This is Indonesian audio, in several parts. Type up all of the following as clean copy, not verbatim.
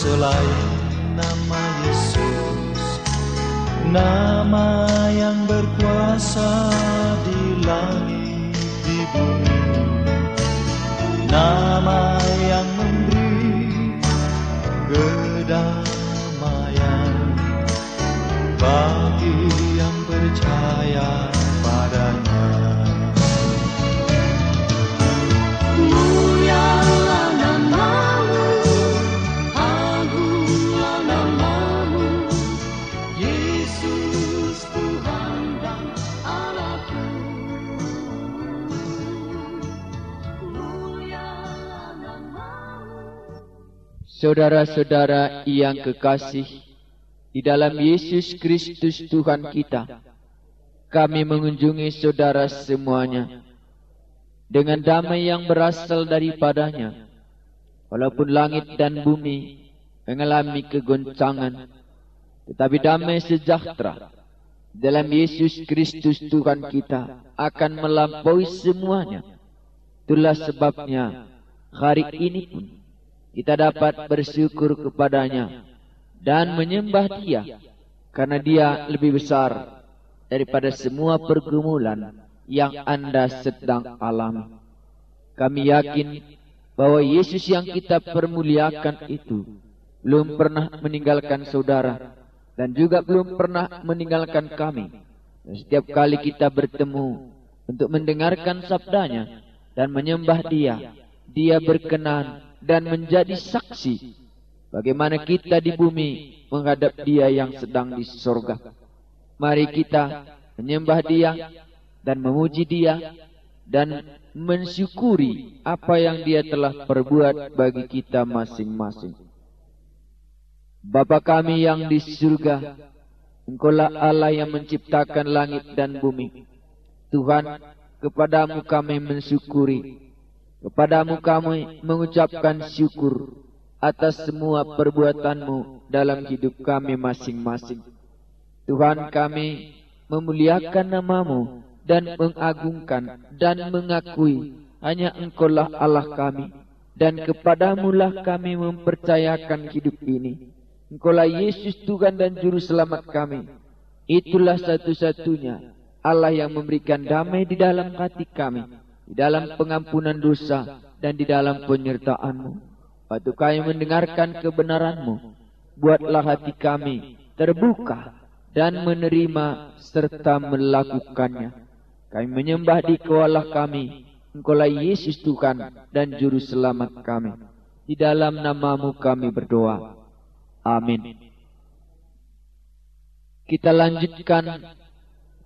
selain nama Yesus, nama yang berkuasa di langit di bumi, nama yang memberi kedamaian bagi yang percaya padanya. Mulialah namamu, agunglah namamu, Yesus Tuhan dan Allahku. Mulialah namamu. Saudara-saudara yang kekasih, di dalam Yesus Kristus Tuhan kita, kami mengunjungi saudara semuanya dengan damai yang berasal daripadanya. Walaupun langit dan bumi mengalami kegoncangan, tetapi damai sejahtera dalam Yesus Kristus Tuhan kita akan melampaui semuanya. Itulah sebabnya hari ini pun kita dapat bersyukur kepadanya dan menyembah Dia, karena Dia lebih besar daripada semua pergumulan yang Anda sedang alami. Kami yakin bahwa Yesus yang kita permuliakan itu belum pernah meninggalkan saudara dan juga belum pernah meninggalkan kami. Dan setiap kali kita bertemu untuk mendengarkan sabdanya dan menyembah Dia, Dia berkenan dan menjadi saksi bagaimana kita di bumi menghadap Dia yang sedang di sorga. Mari kita menyembah Dia dan memuji Dia dan mensyukuri apa yang Dia telah perbuat bagi kita masing-masing. Bapa kami yang di surga, Engkaulah Allah yang menciptakan langit dan bumi. Tuhan, kepadamu kami mensyukuri, kepadamu kami mengucapkan syukur atas semua perbuatan-Mu dalam hidup kami masing-masing. Tuhan, kami memuliakan nama-Mu dan mengagungkan dan mengakui hanya Engkaulah Allah kami, dan kepadamu-lah kami mempercayakan hidup ini. Engkaulah Yesus Tuhan dan Juru Selamat kami. Itulah satu-satunya Allah yang memberikan damai di dalam hati kami, di dalam pengampunan dosa dan di dalam penyertaan-Mu. Waktu kami mendengarkan kebenaran-Mu, buatlah hati kami terbuka dan menerima serta melakukannya. Kami menyembah di Allah kami, Engkaulah Yesus Tuhan dan Juru Selamat kami. Di dalam nama-Mu kami berdoa. Amin. Kita lanjutkan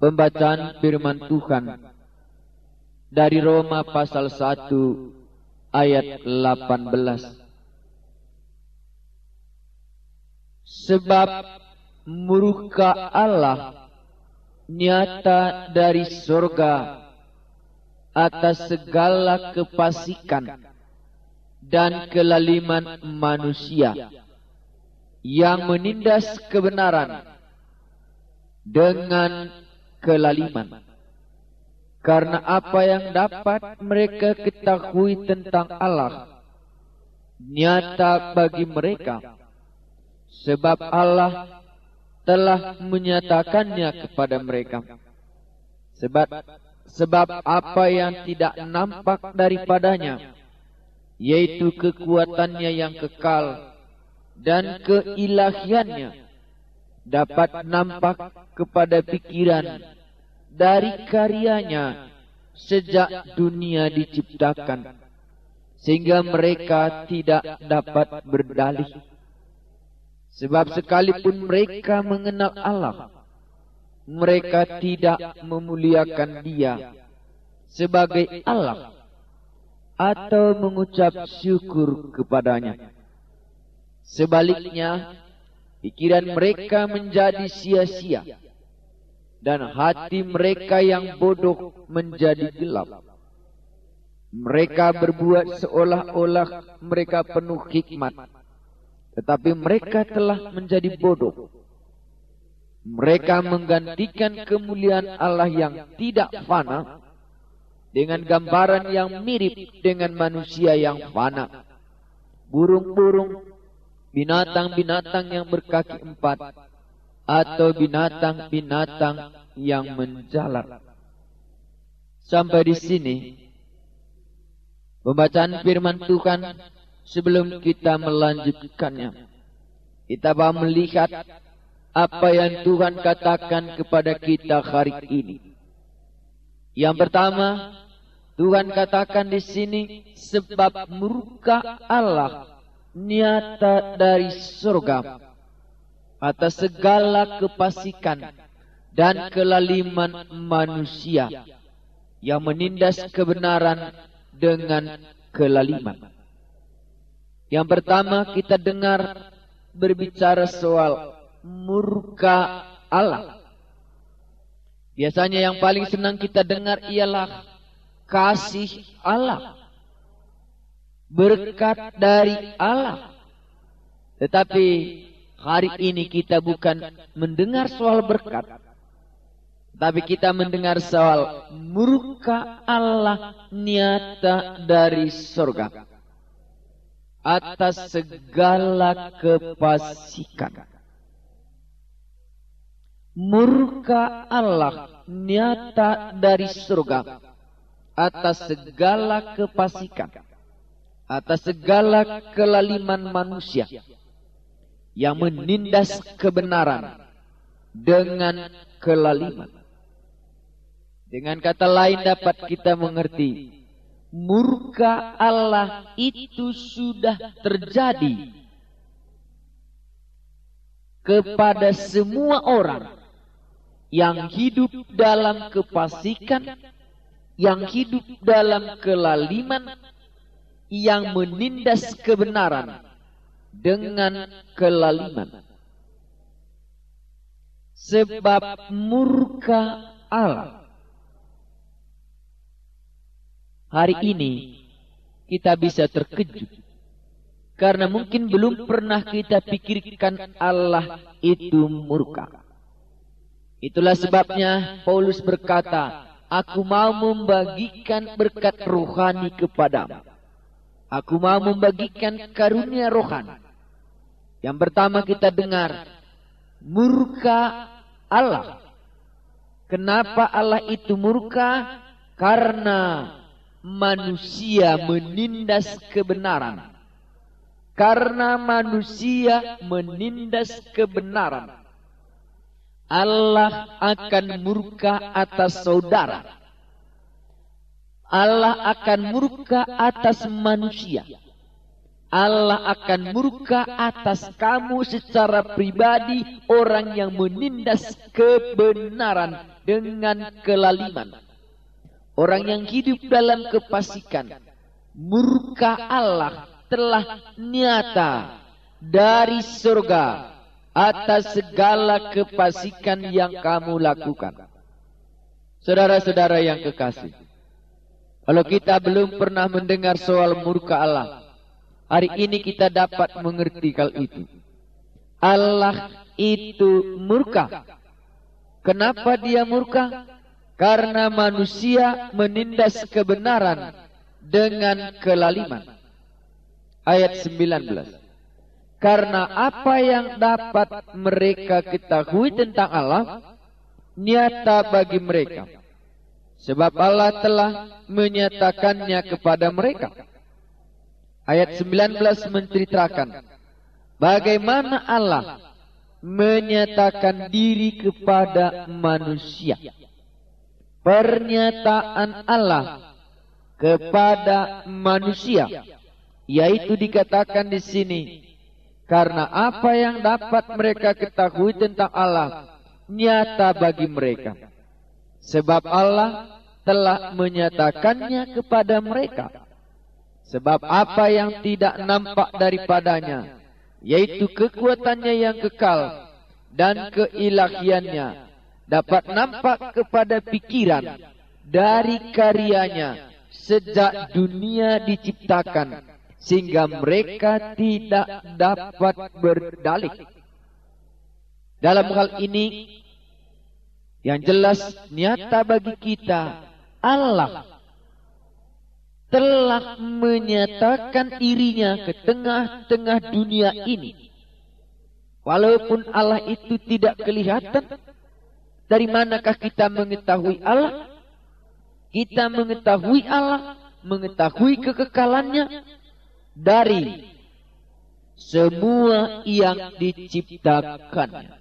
pembacaan firman Tuhan dari Roma pasal 1 ayat 18. Sebab murka Allah nyata dari surga atas segala kefasikan dan kelaliman manusia yang menindas kebenaran dengan kelaliman. Karena apa yang dapat mereka ketahui tentang Allah nyata bagi mereka, sebab Allah telah menyatakannya kepada mereka. Sebab apa yang tidak nampak daripadanya, yaitu kekuatannya yang kekal dan keilahiannya, dapat nampak kepada pikiran dari karyanya sejak dunia diciptakan, sehingga mereka tidak dapat berdalih. Sebab sekalipun mereka mengenal Allah, mereka tidak memuliakan Dia sebagai Allah atau mengucap syukur kepadanya. Sebaliknya, pikiran mereka menjadi sia-sia dan hati mereka yang bodoh menjadi gelap. Mereka berbuat seolah-olah mereka penuh hikmat, tetapi mereka telah menjadi bodoh. Mereka menggantikan kemuliaan Allah yang tidak fana dengan gambaran yang mirip dengan manusia yang fana, burung-burung, binatang-binatang yang berkaki 4, atau binatang-binatang yang menjalar. Sampai di sini pembacaan firman Tuhan. Sebelum kita melanjutkannya, kita mau melihat apa yang Tuhan katakan kepada kita hari ini. Yang pertama, Tuhan katakan di sini, sebab murka Allah nyata dari surga atas segala kefasikan dan kelaliman manusia yang menindas kebenaran dengan kelaliman. Yang pertama kita dengar berbicara soal murka Allah. Biasanya yang paling senang kita dengar ialah kasih Allah, berkat dari Allah. Tetapi hari ini kita bukan mendengar soal berkat, tapi kita mendengar soal murka Allah nyata dari surga atas segala kefasikan. Murka Allah nyata dari surga atas segala kefasikan, atas segala kelaliman manusia yang menindas kebenaran dengan kelaliman. Dengan kata lain dapat kita mengerti, murka Allah itu sudah terjadi kepada semua orang yang hidup dalam kefasikan, yang hidup dalam kelaliman, yang menindas kebenaran dengan kelaliman. Sebab murka Allah. Hari ini kita bisa terkejut karena mungkin belum pernah kita pikirkan Allah itu murka. Itulah sebabnya Paulus berkata, aku mau membagikan berkat rohani kepadamu. Aku mau membagikan karunia rohani. Yang pertama kita dengar, murka Allah. Kenapa Allah itu murka? Karena manusia menindas kebenaran. Karena manusia menindas kebenaran, Allah akan murka atas saudara. Allah akan murka atas manusia. Allah akan murka atas kamu secara pribadi, orang yang menindas kebenaran dengan kelaliman. Orang yang hidup dalam kefasikan. Murka Allah telah nyata dari surga atas segala kefasikan yang kamu lakukan. Saudara-saudara yang kekasih, kalau kita belum pernah mendengar soal murka Allah, hari ini kita dapat mengerti hal itu. Allah itu murka. Kenapa dia murka? Karena manusia menindas kebenaran dengan kelaliman. Ayat 19. Karena apa yang dapat mereka ketahui tentang Allah nyata bagi mereka, sebab Allah telah menyatakannya kepada mereka. Ayat 19 menceritakan bagaimana Allah menyatakan diri kepada manusia. Pernyataan Allah kepada manusia, yaitu dikatakan di sini, karena apa yang dapat mereka ketahui tentang Allah nyata bagi mereka, sebab Allah telah menyatakannya kepada mereka. Sebab apa yang tidak nampak daripadanya, yaitu kekuatannya yang kekal dan keilahiannya, dapat nampak kepada pikiran dari karyanya sejak dunia diciptakan, sehingga mereka tidak dapat berdalih. Dalam hal ini, yang jelas nyata bagi kita, Allah telah menyatakan dirinya ke tengah-tengah dunia ini Walaupun Allah itu tidak kelihatan, dari manakah kita mengetahui Allah? Kita mengetahui Allah, mengetahui kekekalannya dari semua yang diciptakannya.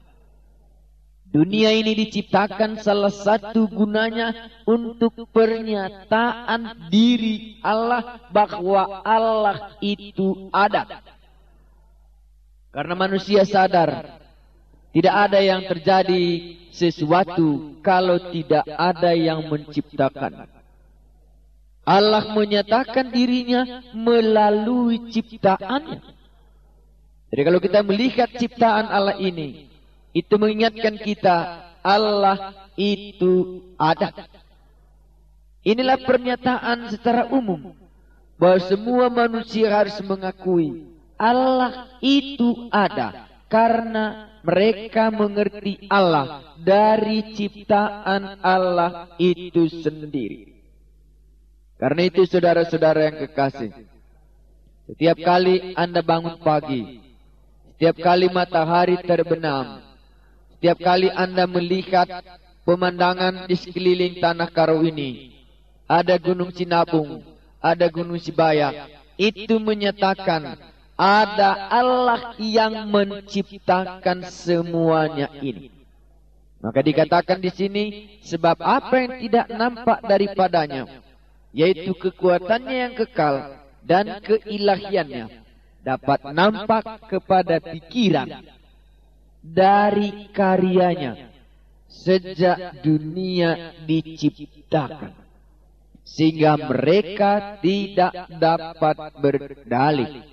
Dunia ini diciptakan salah satu gunanya untuk pernyataan diri Allah bahwa Allah itu ada. Karena manusia sadar tidak ada yang terjadi sesuatu kalau tidak ada yang menciptakan. Allah menyatakan dirinya melalui ciptaannya. Jadi kalau kita melihat ciptaan Allah ini, itu mengingatkan kita Allah itu ada. Inilah pernyataan secara umum bahwa semua manusia harus mengakui Allah itu ada, karena mereka mengerti Allah dari ciptaan Allah itu sendiri. Karena itu saudara-saudara yang kekasih, setiap kali Anda bangun pagi, setiap kali matahari terbenam, setiap kali Anda melihat pemandangan di sekeliling tanah Karo ini, ada Gunung Sinabung, ada Gunung Sibayak, itu menyatakan ada Allah yang menciptakan semuanya ini. Maka dikatakan di sini, sebab apa yang tidak nampak daripadanya, yaitu kekuatannya yang kekal dan keilahiannya, dapat nampak kepada pikiran dari karyanya sejak dunia diciptakan, sehingga mereka tidak dapat berdalih.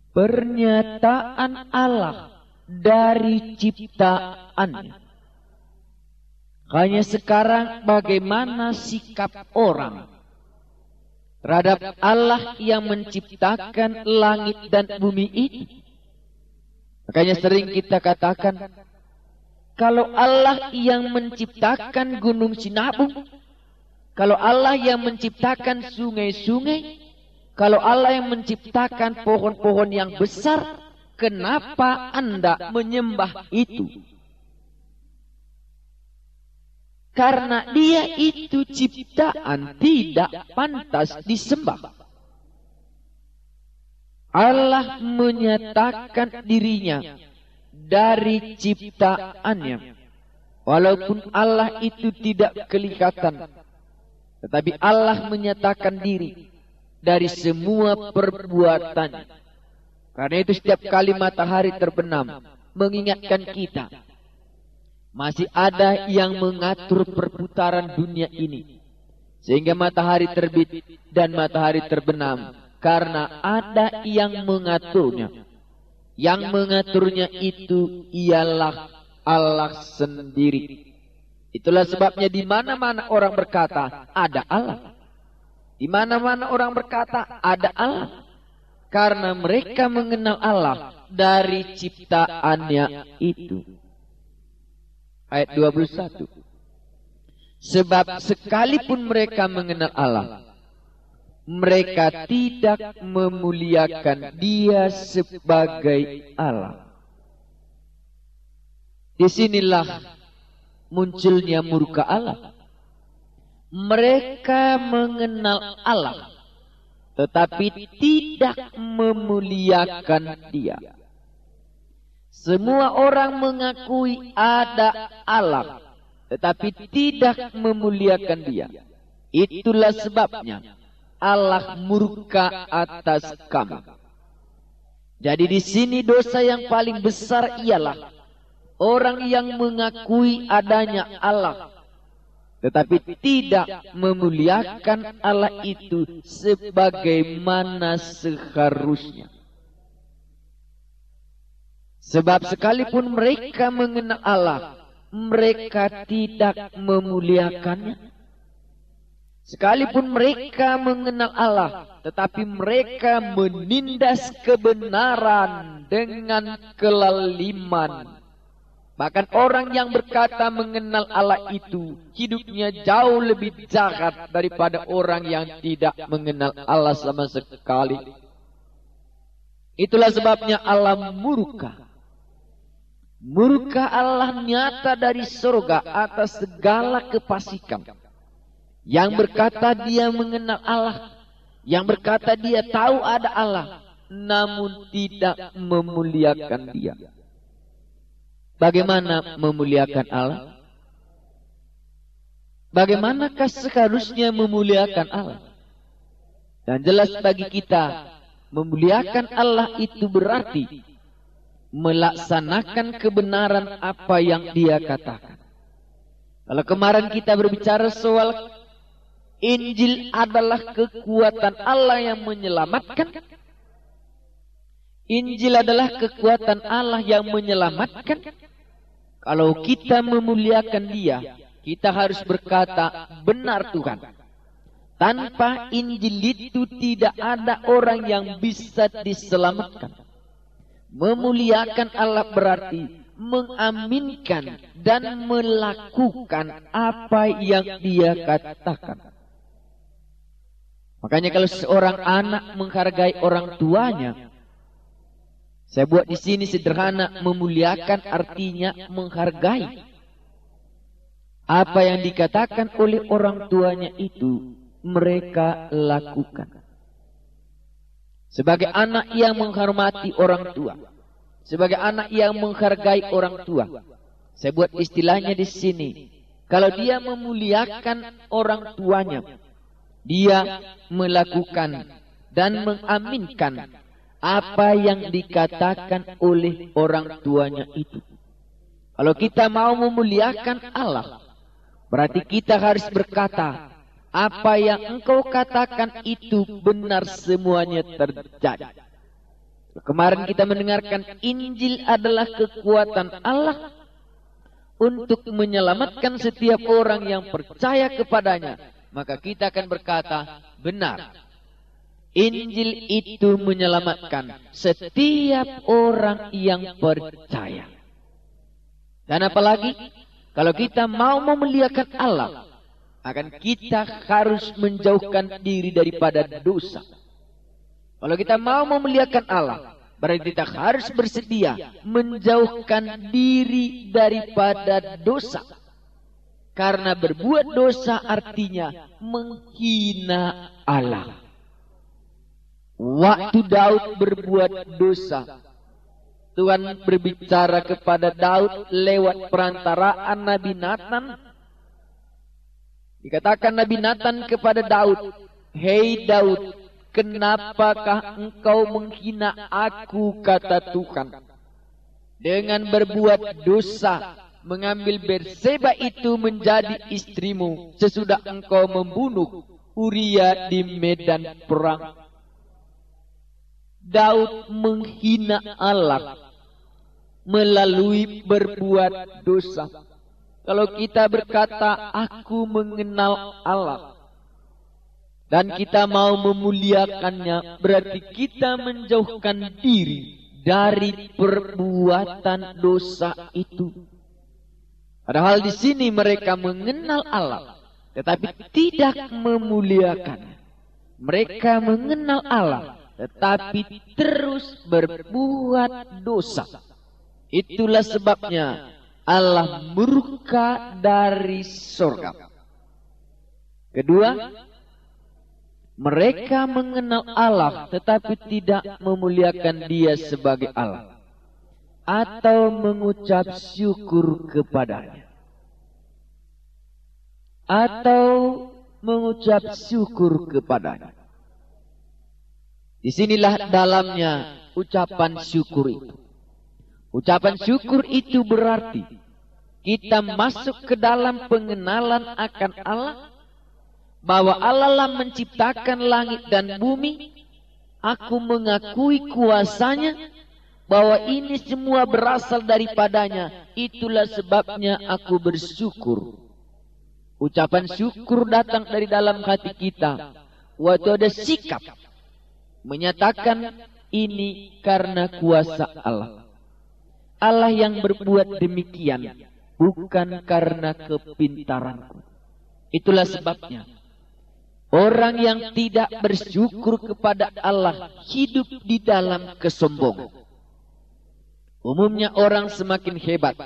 Pernyataan Allah dari ciptaannya. Hanya sekarang bagaimana sikap orang terhadap Allah yang menciptakan langit dan bumi ini. Makanya sering kita katakan, kalau Allah yang menciptakan Gunung Sinabung, kalau Allah yang menciptakan sungai-sungai, kalau Allah yang menciptakan pohon-pohon yang besar, kenapa Anda menyembah itu? Karena dia itu ciptaan, tidak pantas disembah. Allah menyatakan dirinya dari ciptaannya. Walaupun Allah itu tidak kelihatan, tetapi Allah menyatakan diri dari semua perbuatannya. Karena itu setiap kali matahari terbenam, mengingatkan kita, masih ada yang mengatur perputaran dunia ini, sehingga matahari terbit dan matahari terbenam, karena ada yang mengaturnya. Yang mengaturnya itu ialah Allah sendiri. Itulah sebabnya di mana-mana orang berkata ada Allah, di mana-mana orang berkata ada Allah, karena mereka mengenal Allah dari ciptaannya itu. Ayat 21. Sebab sekalipun mereka mengenal Allah, mereka tidak memuliakan Dia sebagai Allah. Disinilah munculnya murka Allah. Mereka mengenal Allah, tetapi tidak memuliakan Dia. Semua orang mengakui ada Allah, tetapi tidak memuliakan Dia. Itulah sebabnya Allah murka atas kamu. Jadi di sini dosa yang paling besar ialah orang yang mengakui adanya Allah, tetapi tidak memuliakan Allah itu sebagaimana seharusnya. Sebab sekalipun mereka mengenal Allah, mereka tidak memuliakannya. Sekalipun mereka mengenal Allah, tetapi mereka menindas kebenaran dengan kelaliman. Bahkan orang yang berkata mengenal Allah itu hidupnya jauh lebih jahat daripada orang yang tidak mengenal Allah sama sekali. Itulah sebabnya Allah murka Murka Allah nyata dari surga atas segala kefasikan. Yang berkata dia mengenal Allah, yang berkata dia tahu ada Allah, namun tidak memuliakan dia. Bagaimana memuliakan Allah? Bagaimanakah seharusnya memuliakan Allah? Dan jelas bagi kita, memuliakan Allah itu berarti melaksanakan kebenaran apa yang dia katakan. Kalau kemarin kita berbicara soal Injil adalah kekuatan Allah yang menyelamatkan. Injil adalah kekuatan Allah yang menyelamatkan. Kalau kita memuliakan dia, kita harus berkata, benar Tuhan. Tanpa Injil itu tidak ada orang yang bisa diselamatkan. Memuliakan Allah berarti mengaminkan dan melakukan apa yang dia katakan. Makanya kalau seorang anak menghargai orang tuanya, saya buat di sini sederhana, memuliakan artinya menghargai. Apa yang dikatakan oleh orang tuanya itu mereka lakukan. Sebagai anak yang menghormati orang tua, sebagai anak yang menghargai orang tua, saya buat istilahnya di sini. Kalau dia memuliakan orang tuanya, dia melakukan dan mengaminkan apa yang dikatakan oleh orang tuanya itu. Kalau kita mau memuliakan Allah, berarti kita harus berkata, apa yang engkau katakan itu benar semuanya terjadi. Kemarin kita mendengarkan Injil adalah kekuatan Allah untuk menyelamatkan setiap orang yang percaya kepadanya. Maka kita akan berkata, benar. Injil itu menyelamatkan setiap orang yang percaya. Dan apalagi, kalau kita mau memuliakan Allah, akan kita harus menjauhkan diri daripada dosa. Kalau kita mau memuliakan Allah, berarti kita harus bersedia menjauhkan diri daripada dosa. Karena berbuat dosa artinya menghina Allah. Waktu Daud berbuat dosa, Tuhan berbicara kepada Daud lewat perantaraan Nabi Nathan. Dikatakan Nabi Nathan kepada Daud, "Hei Daud, kenapakah engkau menghina aku, kata Tuhan, dengan berbuat dosa, mengambil Berseba itu menjadi istrimu, sesudah engkau membunuh Uria di medan perang." Daud menghina Allah melalui berbuat dosa. Kalau kita berkata, aku mengenal Allah, dan kita mau memuliakannya, berarti kita menjauhkan diri dari perbuatan dosa itu. Padahal di sini mereka mengenal Allah, tetapi tidak memuliakan. Mereka mengenal Allah, tetapi terus berbuat dosa. Itulah sebabnya Allah murka dari surga. Kedua, mereka mengenal Allah tetapi tidak memuliakan Dia sebagai Allah atau mengucap syukur kepadanya. Disinilah dalamnya ucapan syukur itu. Ucapan syukur itu berarti kita masuk ke dalam pengenalan akan Allah, bahwa Allah lah menciptakan langit dan bumi. Aku mengakui kuasanya, bahwa ini semua berasal daripadanya. Itulah sebabnya aku bersyukur. Ucapan syukur datang dari dalam hati kita. Waktu ada sikap menyatakan ini karena kuasa Allah. Allah yang berbuat demikian, bukan karena kepintaranku. Itulah sebabnya orang yang tidak bersyukur kepada Allah hidup di dalam kesombongan. Umumnya orang semakin hebat,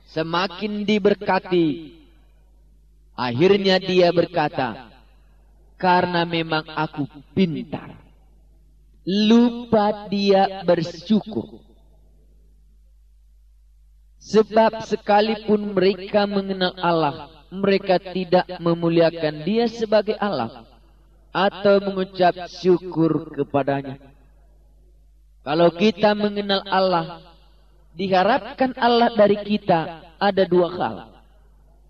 semakin diberkati. Akhirnya dia berkata, karena memang aku pintar. Lupa dia bersyukur. Sebab sekalipun mereka mengenal Allah, mereka tidak memuliakan dia sebagai Allah atau mengucap syukur kepadanya. Kalau kita mengenal Allah, diharapkan Allah dari kita ada dua hal.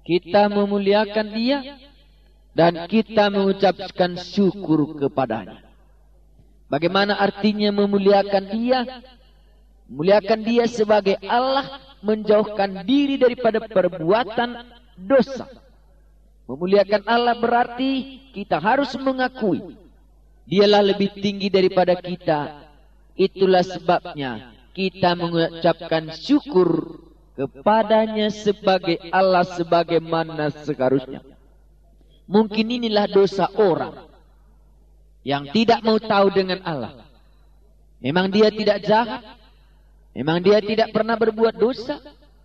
Kita memuliakan dia dan kita mengucapkan syukur kepadanya. Bagaimana artinya memuliakan dia? Memuliakan dia sebagai Allah, menjauhkan diri daripada perbuatan dosa. Memuliakan Allah berarti kita harus mengakui dialah lebih tinggi daripada kita. Itulah sebabnya kita mengucapkan syukur kepadanya sebagai Allah sebagaimana seharusnya. Mungkin inilah dosa orang yang tidak mau tahu dengan Allah. Memang dia tidak jahat, memang dia tidak pernah berbuat dosa,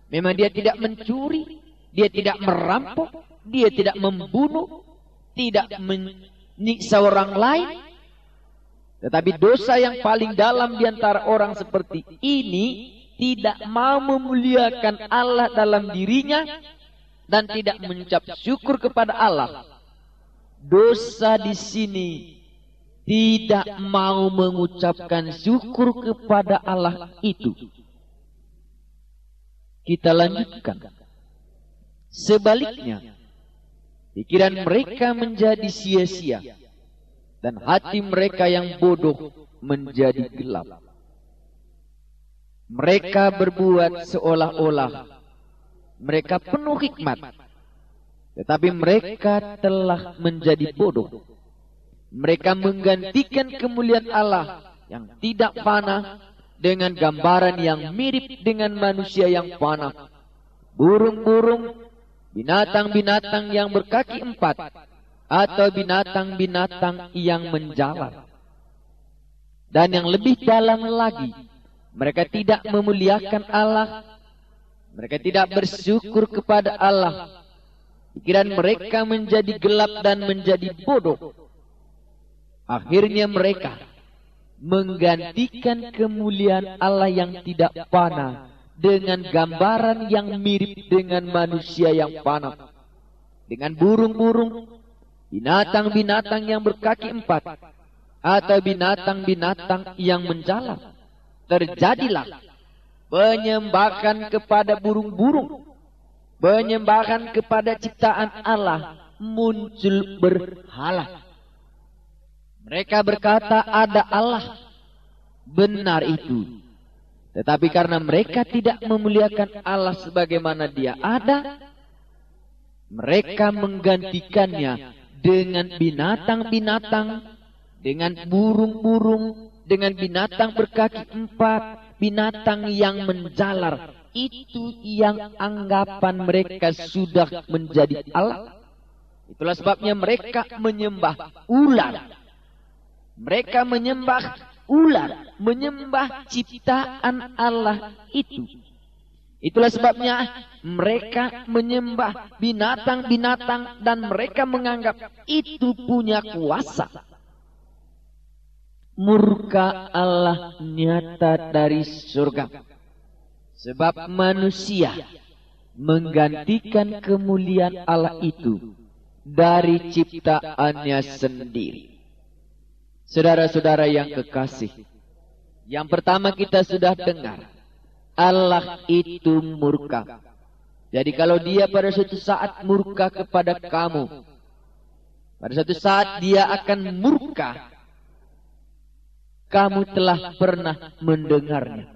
memang dia tidak mencuri, dia tidak merampok, dia tidak membunuh, tidak menyiksa orang lain. Tetapi dosa yang paling dalam di antara orang seperti ini tidak mau memuliakan Allah dalam dirinya dan tidak mengucap syukur kepada Allah. Dosa di sini tidak mau mengucapkan syukur kepada Allah itu. Kita lanjutkan. Sebaliknya, pikiran mereka menjadi sia-sia dan hati mereka yang bodoh menjadi gelap. Mereka berbuat seolah-olah mereka penuh hikmat, tetapi mereka telah menjadi bodoh. Mereka menggantikan kemuliaan Allah yang tidak fana dengan gambaran yang mirip dengan manusia yang fana, burung-burung, binatang-binatang yang berkaki empat, atau binatang-binatang yang menjalar. Dan yang lebih dalam lagi, mereka tidak memuliakan Allah, mereka tidak bersyukur kepada Allah. Pikiran mereka menjadi gelap dan menjadi bodoh. Akhirnya mereka menggantikan kemuliaan Allah yang tidak fana dengan gambaran yang mirip dengan manusia yang fana, dengan burung-burung, binatang-binatang yang berkaki empat, atau binatang-binatang yang menjalar. Terjadilah penyembahan kepada burung-burung, penyembahan kepada ciptaan Allah, muncul berhala. Mereka berkata ada Allah, benar itu. Tetapi karena mereka tidak memuliakan Allah sebagaimana dia ada, mereka menggantikannya dengan binatang-binatang, dengan burung-burung, dengan binatang berkaki empat, binatang yang menjalar. Itu yang anggapan mereka sudah menjadi Allah. Itulah sebabnya mereka menyembah ular. Mereka menyembah ular, menyembah ciptaan Allah itu. Itulah sebabnya mereka menyembah binatang-binatang dan mereka menganggap itu punya kuasa. Murka Allah nyata dari surga, sebab manusia menggantikan kemuliaan Allah itu dari ciptaannya sendiri. Saudara-saudara yang kekasih, yang pertama kita sudah dengar, Allah itu murka. Jadi kalau dia pada suatu saat murka kepada kamu, pada suatu saat dia akan murka, kamu telah pernah mendengarnya.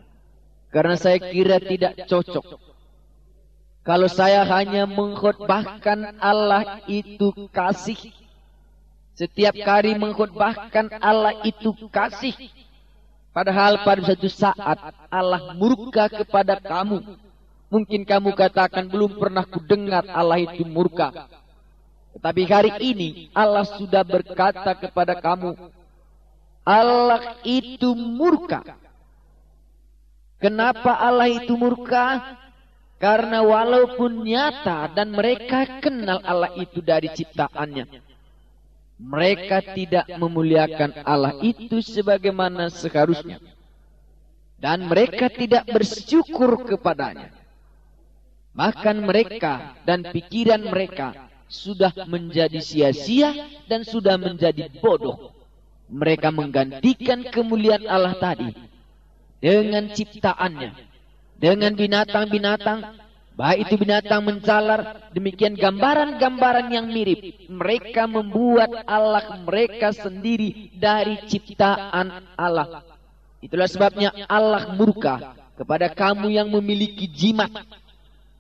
Karena saya kira tidak cocok kalau saya hanya mengkhotbahkan Allah itu kasih. Setiap kali mengkhotbahkan Allah itu kasih. Padahal pada suatu saat Allah murka kepada kamu. Mungkin kamu katakan belum pernah kudengar Allah itu murka. Tetapi hari ini Allah sudah berkata kepada kamu, Allah itu murka Kenapa Allah itu murka? Karena walaupun nyata dan mereka kenal Allah itu dari ciptaannya, mereka tidak memuliakan Allah itu sebagaimana seharusnya. Dan mereka tidak bersyukur kepadanya. Bahkan mereka dan pikiran mereka sudah menjadi sia-sia dan sudah menjadi bodoh. Mereka menggantikan kemuliaan Allah tadi dengan ciptaannya, dengan binatang-binatang, baik itu binatang mencalar, demikian gambaran-gambaran yang mirip. Mereka membuat Allah mereka sendiri dari ciptaan Allah. Itulah sebabnya Allah murka kepada kamu yang memiliki jimat.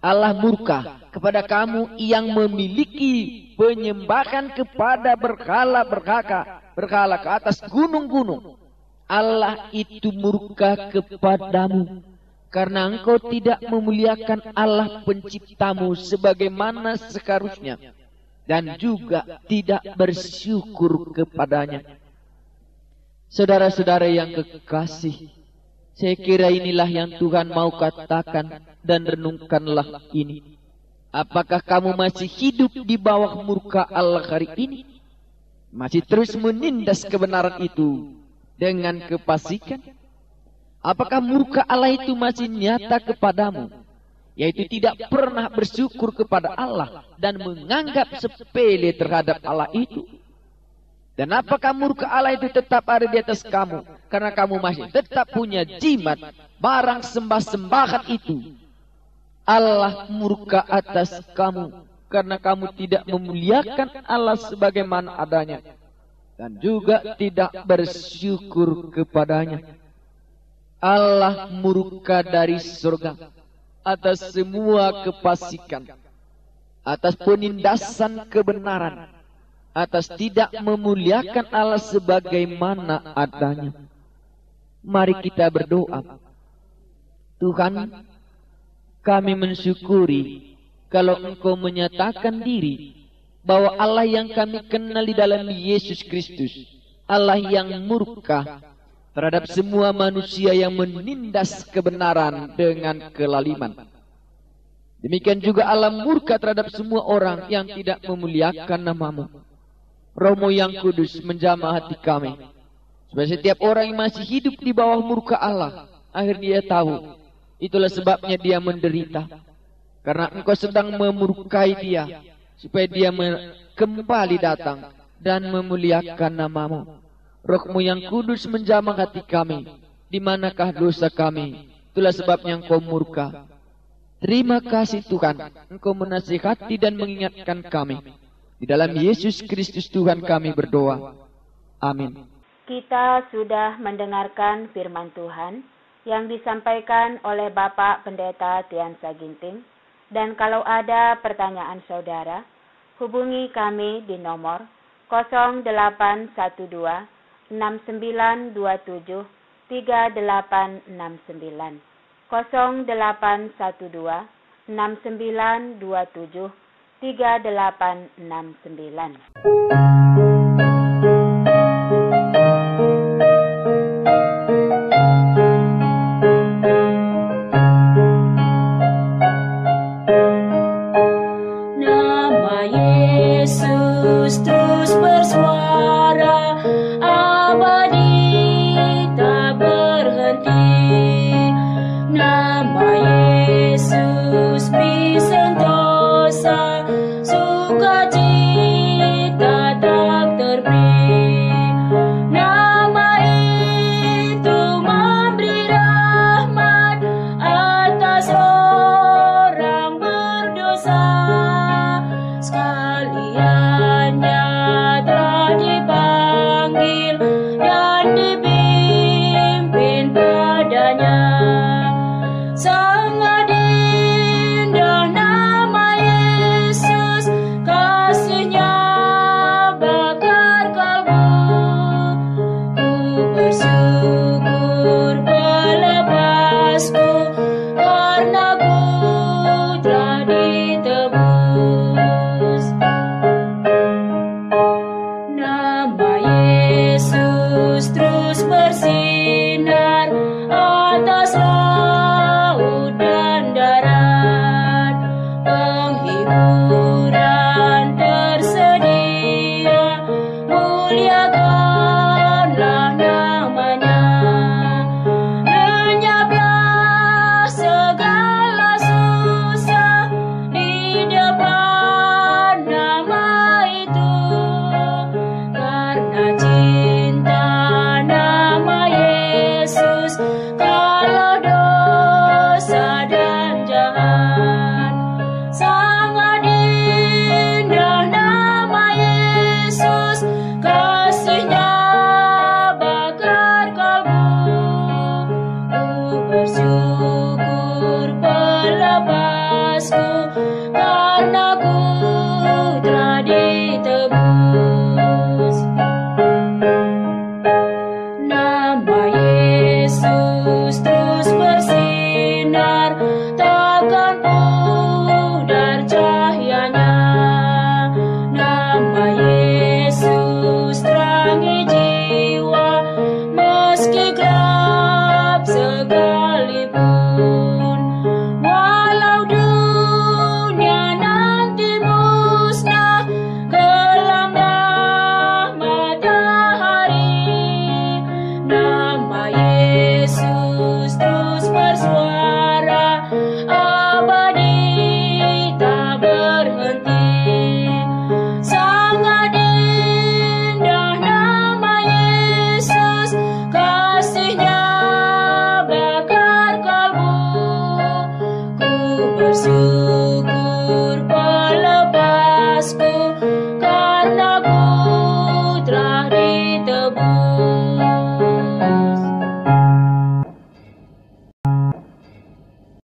Allah murka kepada kamu yang memiliki penyembahan kepada berhala ke atas gunung-gunung. Allah itu murka kepadamu karena engkau tidak memuliakan Allah penciptamu sebagaimana seharusnya dan juga tidak bersyukur kepadanya. Saudara-saudara yang kekasih, saya kira inilah yang Tuhan mau katakan dan renungkanlah ini. Apakah kamu masih hidup di bawah murka Allah hari ini? Masih terus menindas kebenaran itu dengan kefasikan? Apakah murka Allah itu masih nyata kepadamu? Yaitu tidak pernah bersyukur kepada Allah dan menganggap sepele terhadap Allah itu. Dan apakah murka Allah itu tetap ada di atas kamu? Karena kamu masih tetap punya jimat, barang sembah-sembahan itu. Allah murka atas kamu karena kamu tidak memuliakan Allah sebagaimana adanya. Dan juga tidak bersyukur kepadanya. Allah murka dari surga atas semua kefasikan, atas penindasan kebenaran, atas tidak memuliakan Allah sebagaimana adanya. Mari kita berdoa. Tuhan, kami mensyukuri kalau Engkau menyatakan diri bahwa Allah yang kami kenal di dalam Yesus Kristus, Allah yang murka terhadap semua manusia yang menindas kebenaran dengan kelaliman. Demikian juga Allah murka terhadap semua orang yang tidak memuliakan nama-Mu. Roh-Mu yang kudus menjamah hati kami, supaya setiap orang yang masih hidup di bawah murka Allah, akhirnya dia tahu, itulah sebabnya dia menderita. Karena Engkau sedang memurkai dia, supaya dia kembali datang dan memuliakan nama-Mu. Roh-Mu yang kudus menjamah hati kami, di manakah dosa kami, itulah sebabnya Engkau murka. Terima kasih Tuhan, Engkau menasihati dan mengingatkan kami. Di dalam Yesus Kristus Tuhan kami berdoa. Amin. Kita sudah mendengarkan firman Tuhan yang disampaikan oleh Bapak Pendeta Tian Saginting. Dan kalau ada pertanyaan saudara, hubungi kami di nomor 0812 6927 3869. 0812 6927 3869. Nama Yesus terus bersuara, abadi tak berhenti. Nama Yesus beri sentosa, sukacita tak terberi. Nama itu memberi rahmat atas orang berdosa. Sekaliannya telah dipanggil dan dipimpin padanya. Sangat indah nama Yesus, kasih-Nya bakar kalbu. Ku bersyukur pelepasku, karena ku telah ditebus. Nama Yesus terus bersinar atas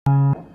Amin.